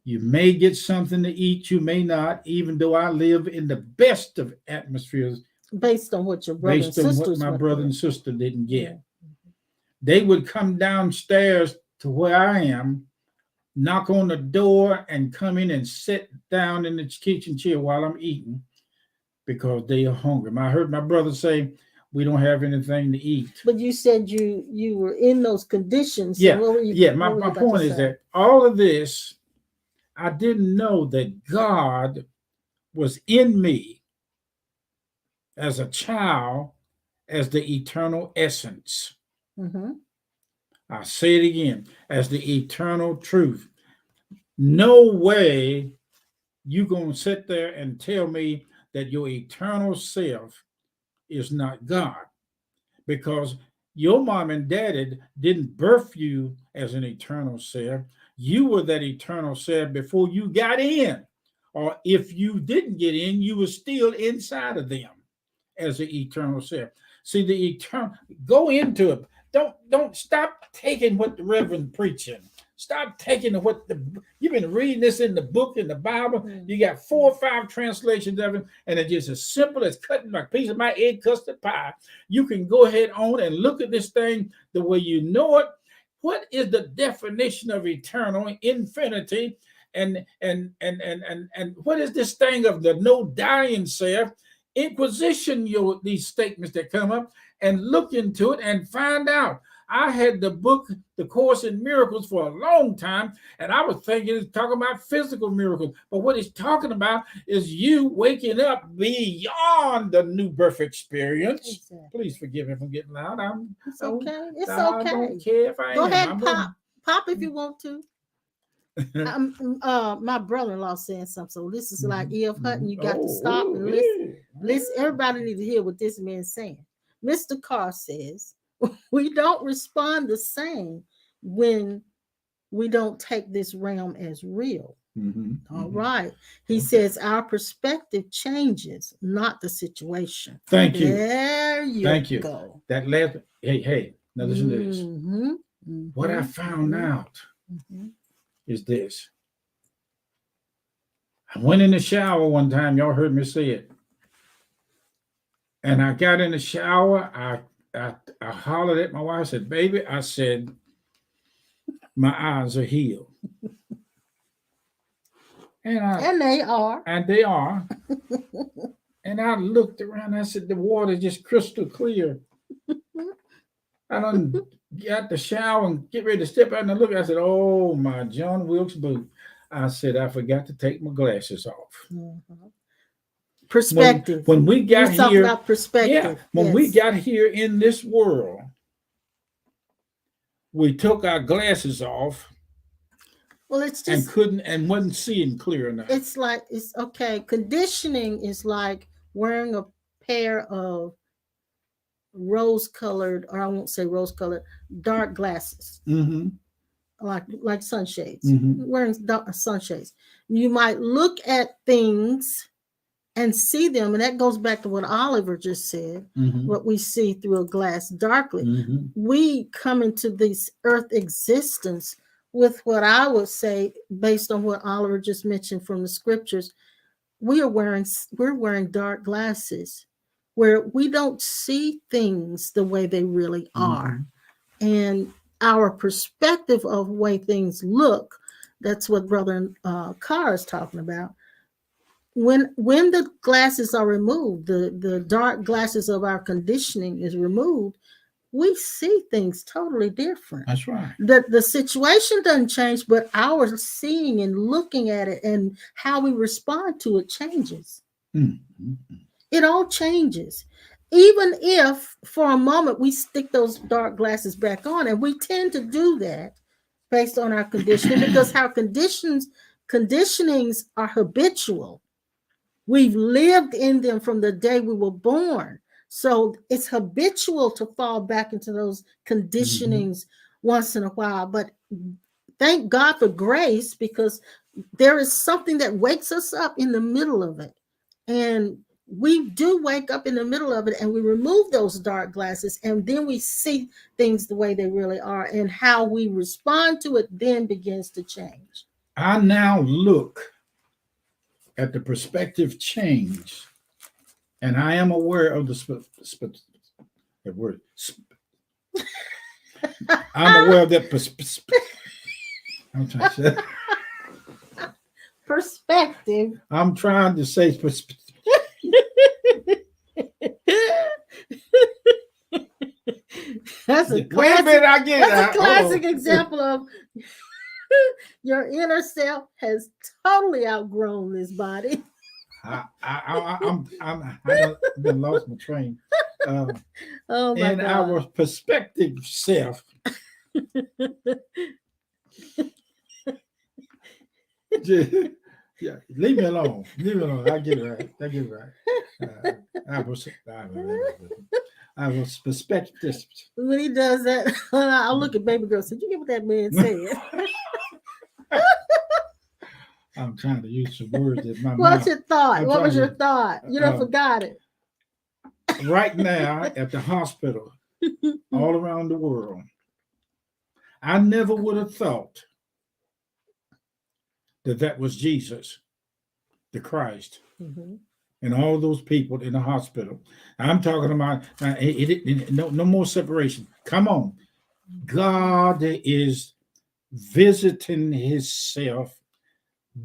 You may get something to eat, you may not, even though I live in the best of atmospheres.
Based on what your brother and sisters,
what my brother and sister didn't get.
Yeah.
They would come downstairs to where I am, knock on the door, and come in and sit down in the kitchen chair while I'm eating, because they are hungry. I heard my brother say, we don't have anything to eat.
But you said you were in those conditions.
Yeah,
so
my point is that all of this, I didn't know that God was in me as a child, as the eternal essence.
Mm-hmm.
I'll say it again, as the eternal truth. No way you going to sit there and tell me that your eternal self is not God, because your mom and daddy didn't birth you as an eternal self. You were that eternal self before you got in. Or if you didn't get in, you were still inside of them as the eternal self. See, the eternal, go into it. Don't stop taking what the Reverend preaching. Stop taking what you've been reading this in the book, in the Bible. Mm-hmm. You got 4 or 5 translations of it, and it's just as simple as cutting a piece of my egg custard pie. You can go ahead on and look at this thing the way you know it. What is the definition of eternal, infinity, and what is this thing of the no dying self? Inquisition these statements that come up and look into it and find out. I had the book, The Course in Miracles, for a long time, and I was thinking it's talking about physical miracles. But what it's talking about is you waking up beyond the new birth experience.
Exactly.
Please forgive me if I'm getting loud.
It's okay. It's
I
okay.
don't care if I
Go
am.
ahead, pop if you want to. My brother-in-law saying something, so this is like E.F. Hutton. You got to stop and listen. Listen, everybody needs to hear what this man's saying. Mr. Carr says we don't respond the same when we don't take this realm as real. All right. He says our perspective changes, not the situation.
Thank you.
There you go.
That last, hey, now listen to this. What I found out is this. I went in the shower one time. Y'all heard me say it. And I got in the shower. I hollered at my wife. I said, baby, I said, my eyes are healed. And they are. And they are. And I looked around. I said, the water is just crystal clear. I done got the shower and get ready to step out and look. I said, oh, my John Wilkes boot. I said, I forgot to take my glasses off.
Perspective.
When we got here,
about perspective.
When we got here in this world, we took our glasses off. Well, it's just and wasn't seeing clear enough.
It's like it's okay. Conditioning is like wearing a pair of rose-colored, or I won't say rose-colored, dark glasses. Like sunshades. Wearing sunshades. You might look at things and see them, and that goes back to what Oliver just said, what we see through a glass darkly. We come into this earth existence with what I would say, based on what Oliver just mentioned from the scriptures, we're wearing dark glasses where we don't see things the way they really are. And our perspective of the way things look, that's what Brother Carr is talking about. When the glasses are removed, the dark glasses of our conditioning is removed, we see things totally different.
That's right.
The situation doesn't change, but our seeing and looking at it and how we respond to it changes. It all changes. Even if for a moment we stick those dark glasses back on, and we tend to do that based on our conditioning, because our conditionings are habitual. We've lived in them from the day we were born. So it's habitual to fall back into those conditionings once in a while. But thank God for grace, because there is something that wakes us up in the middle of it. And we do wake up in the middle of it, and we remove those dark glasses, and then we see things the way they really are, and how we respond to it then begins to change.
I now look at the perspective change, and I am aware of the word. I'm aware of that. I'm trying to say
perspective.
I'm trying to say
That's a classic example of your inner self has totally outgrown this body.
I'm lost my train.
Oh my
and
God.
Our perspective self. Yeah, leave me alone. I get it right. I was perspective.
When he does that, I'll look at baby girl. Did you get what that man said?
I'm trying to use some words that my
What's your thought? What was your thought? You don't forgot it.
Right now at the hospital, all around the world, I never would have thought that was Jesus, the Christ, and all those people in the hospital. I'm talking about no more separation. Come on. God is visiting himself,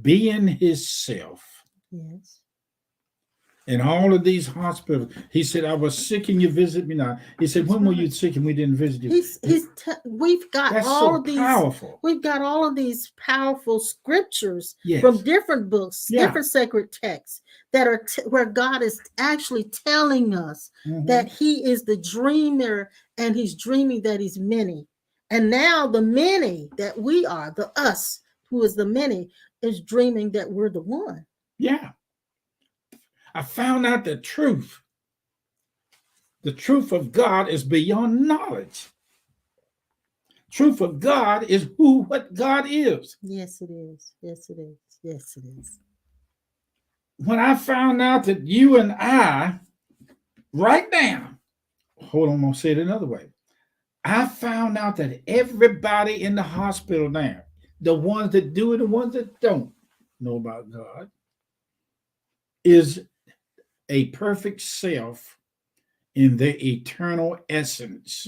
being himself.
Yes.
In all of these hospitals, he said, I was sick and you visit me not. He said, when were you sick and we didn't visit you?
We've got
That's
all
so
of these
powerful.
We've got all of these powerful scriptures
Yes.
from different books,
Yeah.
different sacred texts that are where God is actually telling us that he is the dreamer and he's dreaming that he's many. And now the many that we are, the us who is the many, is dreaming that we're the one.
Yeah. I found out the truth. The truth of God is beyond knowledge. Truth of God is what God is.
Yes, it is. Yes, it is. Yes, it is.
When I found out that you and I, right now, hold on, I'm going to say it another way. I found out that everybody in the hospital now, the ones that do it, the ones that don't know about God, is a perfect self in their eternal essence,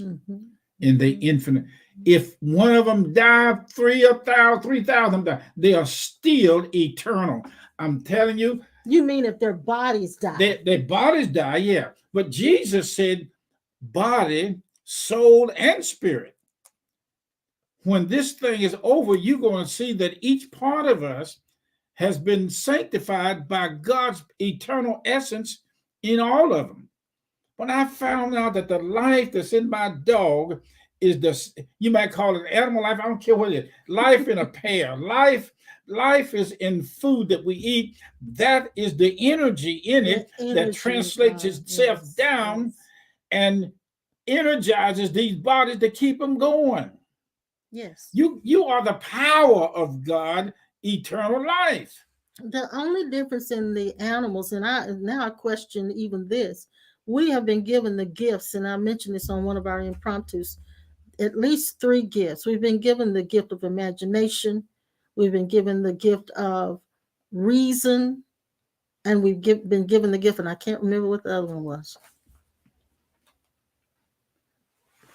in the infinite. If one of them died, 3,000 died, they are still eternal. I'm telling you.
You mean if their bodies die?
Their bodies die, yeah. But Jesus said body, soul, and spirit. When this thing is over, you're going to see that each part of us has been sanctified by God's eternal essence in all of them. When I found out that the life that's in my dog is you might call it animal life, I don't care what it is, life in a pear, life is in food that we eat. That is the energy in it that translates itself down and energizes these bodies to keep them going.
Yes.
You are the power of God, eternal life.
The only difference in the animals, and I question even this, we have been given the gifts, and I mentioned this on one of our impromptus, at least 3 gifts. We've been given the gift of imagination, we've been given the gift of reason, and we've been given the gift, and I can't remember what the other one was.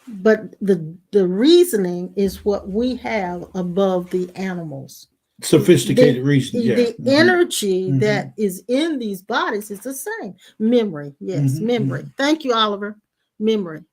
But the reasoning is what we have above the animals.
Sophisticated reasoning.
The energy that is in these bodies is the same. Memory, yes, memory. Thank you, Oliver. Memory.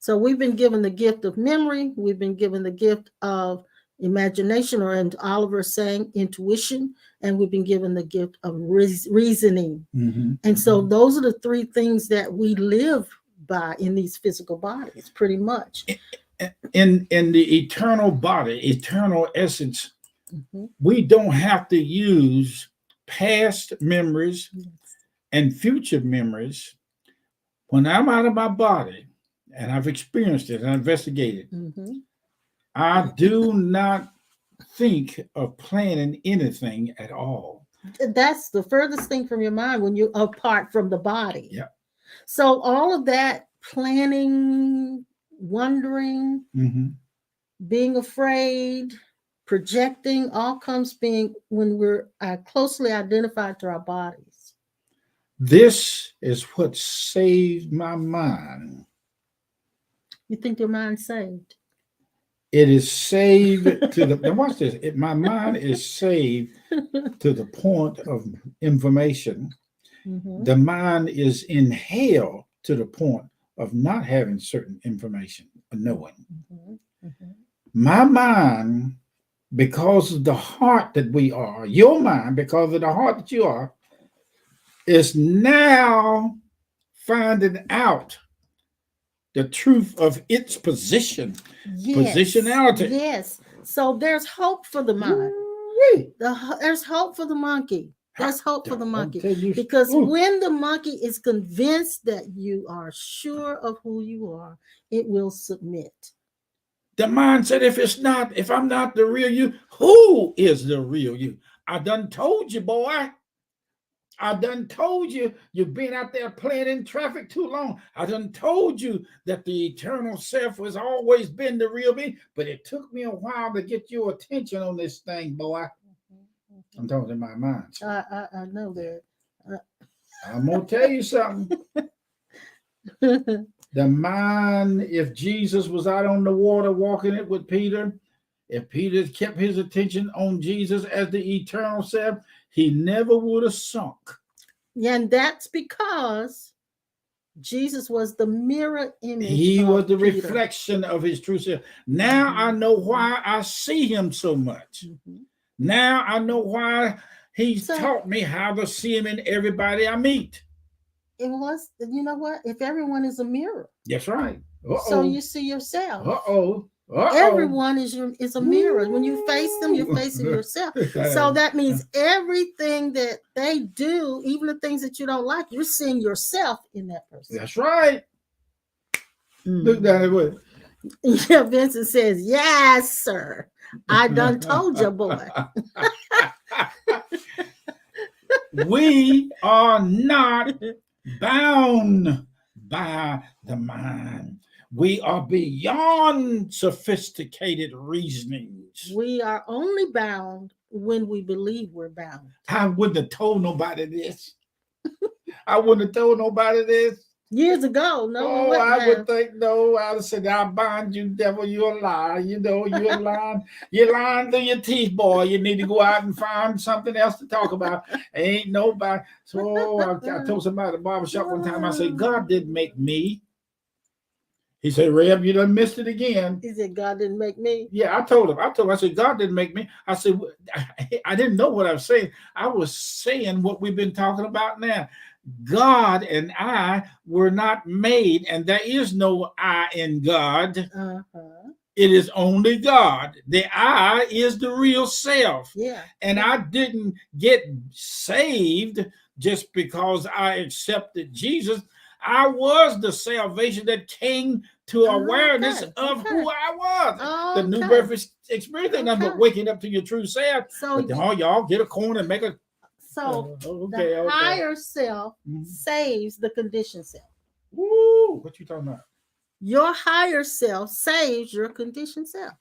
So we've been given the gift of memory. We've been given the gift of imagination, or in Oliver saying intuition, and we've been given the gift of reasoning. And so those are the 3 things that we live by in these physical bodies, pretty much.
In the eternal body, eternal essence, we don't have to use past memories and future memories. When I'm out of my body, and I've experienced it and investigated, I do not think of planning anything at all.
That's the furthest thing from your mind when you're apart from the body.
Yeah.
So all of that planning, wondering, being afraid, projecting, all comes being when we're closely identified to our bodies.
This is what saved my mind.
You think your mind's saved?
It is saved to the. Now watch this. My mind is saved to the point of information. The mind is in hell to the point of not having certain information or knowing. My mind, because of the heart that we are, your mind, because of the heart that you are, is now finding out the truth of its positionality.
Yes. So there's hope for the mind. There's hope for the monkey. There's hope for the monkey. Because when the monkey is convinced that you are sure of who you are, it will submit.
The mind said, if I'm not the real you, who is the real you? I done told you, boy. I done told you, you've been out there playing in traffic too long. I done told you that the eternal self has always been the real me, but it took me a while to get your attention on this thing, boy. I'm talking in my mind.
I know that.
I'm going to tell you something. The mind, if Jesus was out on the water walking it with Peter, if Peter kept his attention on Jesus as the eternal self, he never would have sunk.
Yeah, and that's because Jesus was the mirror image.
He was the
Peter.
reflection of his true self. Now I know why I see him so much. Now I know why he's taught me how to see him in everybody I meet.
It was, you know what? If everyone is a mirror.
That's right.
So you see yourself. Everyone is a mirror. When you face them, you're facing yourself. So that means everything that they do, even the things that you don't like, you're seeing yourself in that person.
That's right. Look down at what.
Yeah, Vincent says, yes, sir. I done told you, boy.
We are not bound by the mind. We are beyond sophisticated reasonings.
We are only bound when we believe we're bound.
I wouldn't have told nobody this. I wouldn't have told nobody this.
Years ago, no.
I would think no. I would have said, "I bind you, devil. You're a liar. You know, you're lying. You're lying through your teeth, boy. You need to go out and find something else to talk about. Ain't nobody." So I told somebody at the barbershop one time. I said, "God didn't make me." He said, "Reb, you done missed it again."
He said, "God didn't make me."
Yeah, I told him. I said, "God didn't make me." I said, I didn't know what I was saying. I was saying what we've been talking about now. God and I were not made, and there is no I in God. It is only God. The I is the real self.
Yeah.
And I didn't get saved just because I accepted Jesus. I was the salvation that came to awareness of who I was. The new birth experience ain't nothing but waking up to your true self. So but y'all get a corner and make a.
So the higher self saves the conditioned self.
Woo! What you talking about?
Your higher self saves your conditioned self.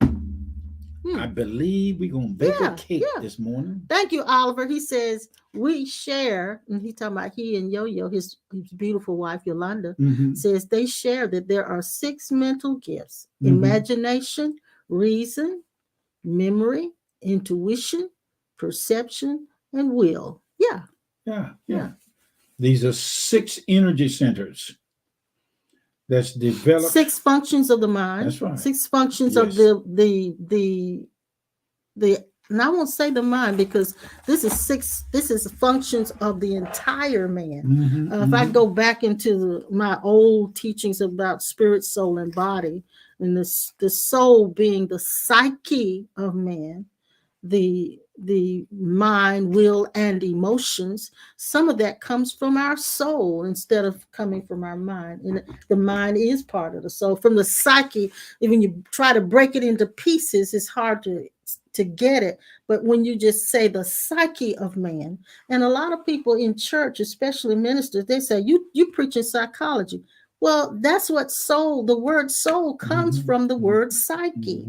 I believe we're going to bake a cake this morning.
Thank you, Oliver. He says we share, and he's talking about he and Yo-Yo, his beautiful wife, Yolanda, says they share that there are 6 mental gifts: imagination, reason, memory, intuition, perception, and will. Yeah.
These are 6 energy centers that's developed.
6 functions of the mind.
That's right.
6 functions of the and I won't say the mind because this is functions of the entire man. If I go back into my old teachings about spirit, soul, and body, and the soul being the psyche of man, the mind, will, and emotions, some of that comes from our soul instead of coming from our mind. And the mind is part of the soul. From the psyche, when you try to break it into pieces, it's hard to get it. But when you just say the psyche of man, and a lot of people in church, especially ministers, they say, you preaching psychology. Well, that's what soul, the word soul comes from the word psyche.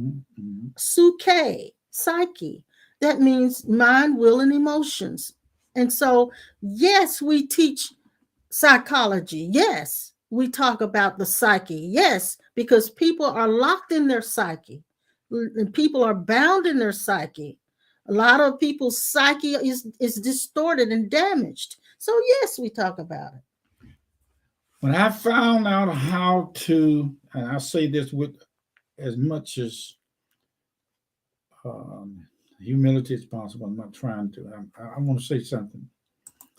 Suke, psyche. That means mind, will, and emotions. And so, yes, we teach psychology. Yes, we talk about the psyche. Yes, because people are locked in their psyche. And people are bound in their psyche. A lot of people's psyche is distorted and damaged. So, yes, we talk about it.
When I found out how to, and I say this with as much as humility as possible. I'm not trying to. I want to say something.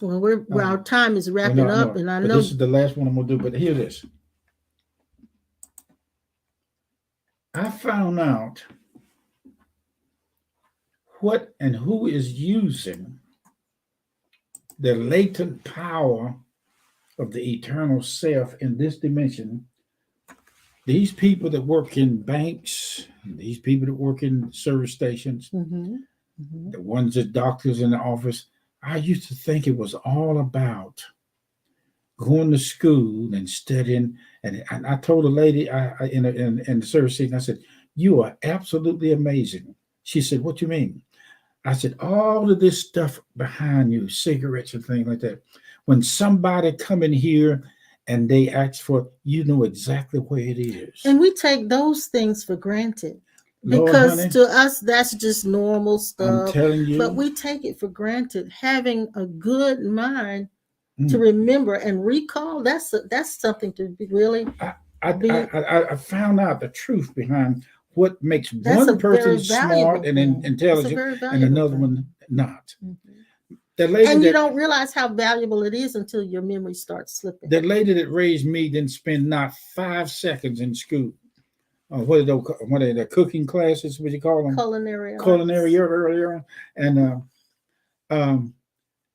Well, our time is wrapping up, and I know
this is the last one I'm going to do. But hear this. I found out what and who is using the latent power of the eternal self in this dimension. These people that work in banks, these people that work in service stations, the ones that doctors in the office, I used to think it was all about going to school and studying. And I told a lady in the service station, I said, "You are absolutely amazing." She said, "What do you mean?" I said, "All of this stuff behind you, cigarettes and things like that. When somebody come in here and they ask for it, you know exactly where it is."
And we take those things for granted.
Lord,
because
honey,
to us that's just normal
I'm
stuff.
telling you.
But we take it for granted. Having a good mind to
Mm.
remember and recall, that's something to be really
I found out the truth behind what makes
that's a
one
very
person
valuable
smart and
thing. It's a
intelligent
very
and
valuable
another
thing.
one not.
Mhm.
The lady
And you
that
don't realize how valuable it is until your memory starts slipping.
the lady that raised me didn't spend not 5 seconds in school. What are the cooking classes? What do you call them? Culinary area. And um,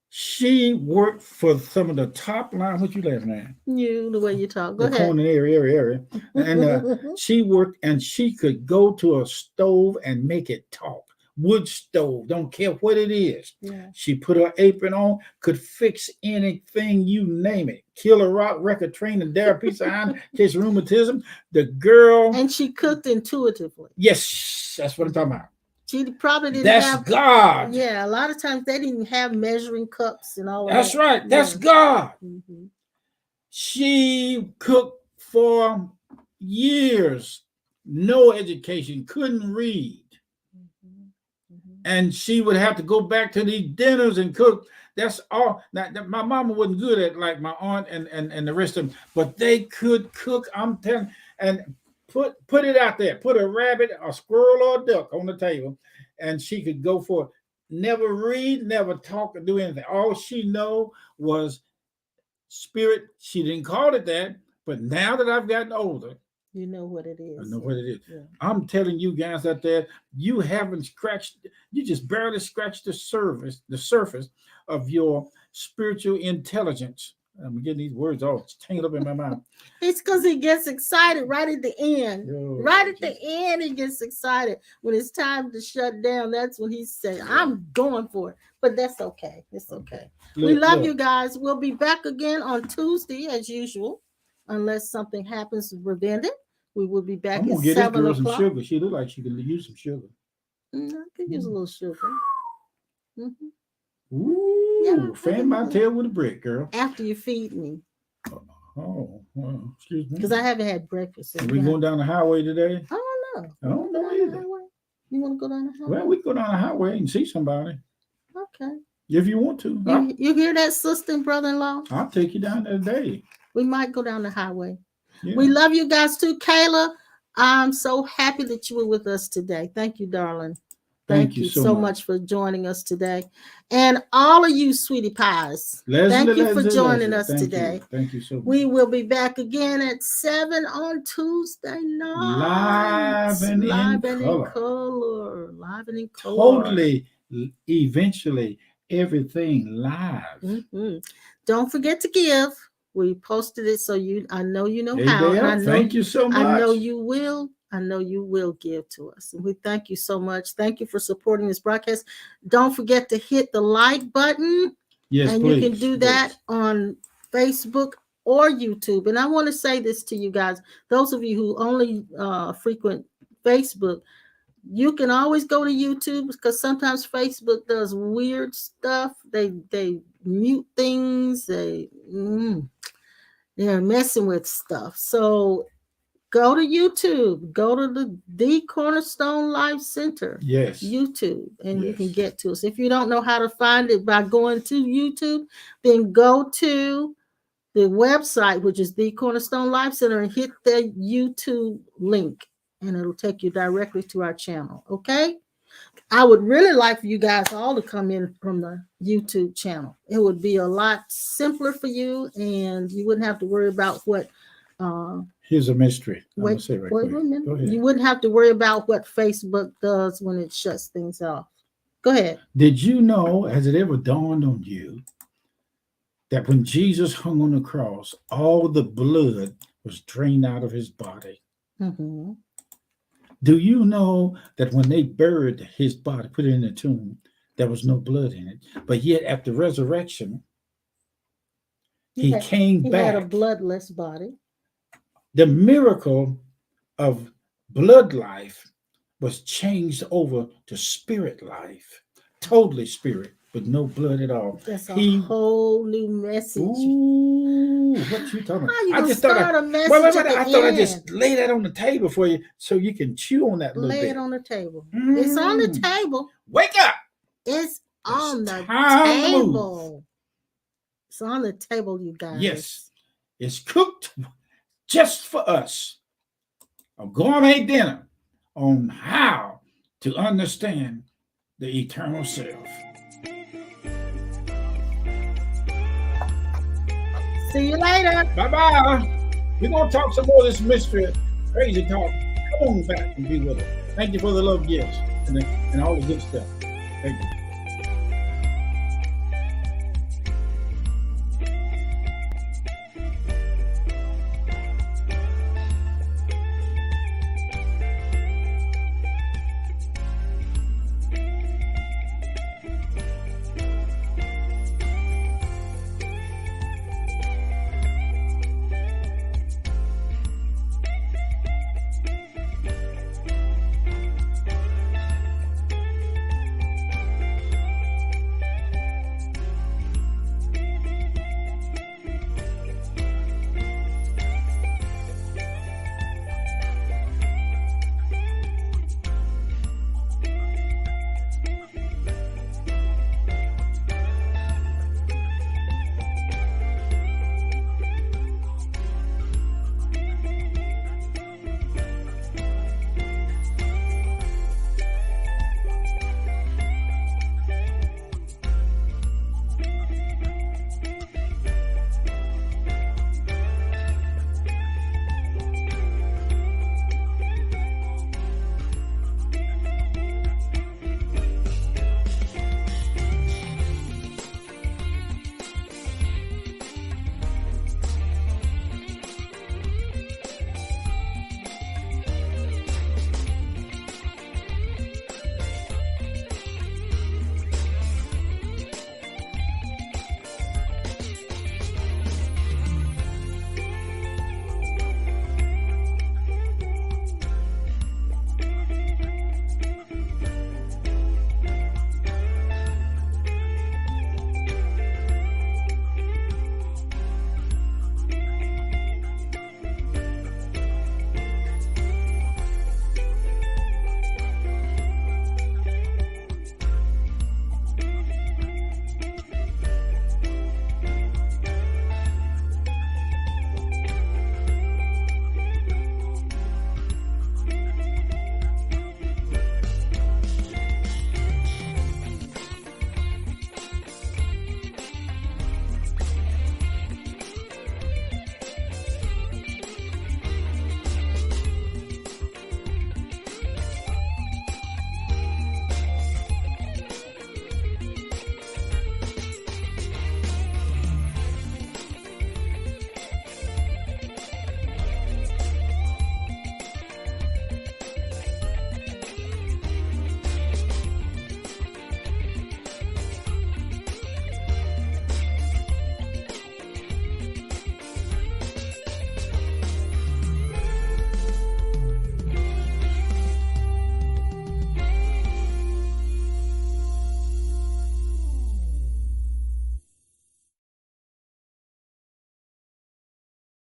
she worked for some of the top line. What you laughing at?
You, the way you talk. Go
The
ahead.
culinary area. And she worked, and she could go to a stove and make it talk. Wood stove, don't care what it is.
Yeah.
She put her apron on, could fix anything, you name it. Kill a rock, wreck a train, and dare a piece of iron, case rheumatism. The girl.
And she cooked intuitively.
Yes, that's what I'm talking about.
She probably didn't
That's
have
God.
Yeah, a lot of times they didn't have measuring cups and all of
That's
that.
right. That's
Yeah.
God.
Mhm.
She cooked for years, no education, couldn't read. And she would have to go back to these dinners and cook. That's all. Now, my mama wasn't good at like my aunt and the rest of them, but they could cook. I'm telling, and put it out there. Put a rabbit, a squirrel, or a duck on the table, and she could go for it. Never read, never talk, or do anything. All she know was spirit. She didn't call it that, but now that I've gotten older,
you know what it is.
I know what it is.
Yeah.
I'm telling you guys out there, you haven't scratched, you just barely scratched the surface of your spiritual intelligence. I'm getting these words all tangled up in my mouth.
It's because he gets excited right at the end. Right at the end, he gets excited. When it's time to shut down, that's when he's saying, I'm going for it. But that's okay. It's okay. We love you guys. We'll be back again on Tuesday as usual, unless something happens to prevent it. We will be back
I'm gonna
at
get this
7
girl
o'clock.
some sugar. She look like she could use some sugar.
I could use a little sugar. Mm-hmm.
Ooh, yeah, fan my tail with a brick, girl.
After you feed me.
Oh, well, excuse me.
Because I haven't had breakfast.
Are we going down the highway today?
I don't know.
I don't know either.
You want to go down the highway?
Well, we can go down the highway and see somebody.
Okay.
If you want to.
You hear that, sister and brother-in-law?
I'll take you down there today.
We might go down the highway.
Yeah.
We love you guys too. Kayla, I'm so happy that you were with us today. Thank you, darling. Thank you so much for joining us today. And all of you sweetie pies, thank you for joining us today.
Thank you so much.
We will be back again at 7 on Tuesday night. Live and in color.
Totally, eventually, everything live.
Mm-hmm. Don't forget to give. We posted it so I know you know how. And I know,
thank you so much.
I know you will. I know you will give to us. And we thank you so much. Thank you for supporting this broadcast. Don't forget to hit the like button.
Yes,
and
please,
you can do that on Facebook or YouTube. And I want to say this to you guys. Those of you who only frequent Facebook, you can always go to YouTube because sometimes Facebook does weird stuff. They mute things. They're messing with stuff. So go to YouTube. Go to the Cornerstone Life Center.
Yes.
YouTube, and you can get to us. If you don't know how to find it by going to YouTube, then go to the website, which is the Cornerstone Life Center, and hit the YouTube link, and it'll take you directly to our channel. Okay? I would really like for you guys all to come in from the YouTube channel. It would be a lot simpler for you, and you wouldn't have to worry about what.
Here's a mystery.
Wait a minute. Go ahead. You wouldn't have to worry about what Facebook does when it shuts things off. Go ahead.
Did you know, has it ever dawned on you, that when Jesus hung on the cross, all the blood was drained out of his body?
Mm-hmm.
Do you know that when they buried his body, put it in the tomb, there was no blood in it? But yet after resurrection, he came back. He
had a bloodless body.
The miracle of blood life was changed over to spirit life, totally spirit. but no blood at all.
That's a
He-
whole new message.
Ooh, what you talking about?
How you
I
gonna
just thought
start a message
wait,
at the
I thought I
end?
just lay that on the table for you so you can chew on that a little
Lay
bit.
it on the table. It's on the table.
Wake up!
It's on the
time to move.
table. It's on the table, you guys.
Yes, it's cooked just for us. A gourmet dinner on how to understand the eternal self.
See you later.
Bye-bye. We're going to talk some more of this mystery, crazy talk. Come on back and be with us. Thank you for the love gifts and all the good stuff. Thank you.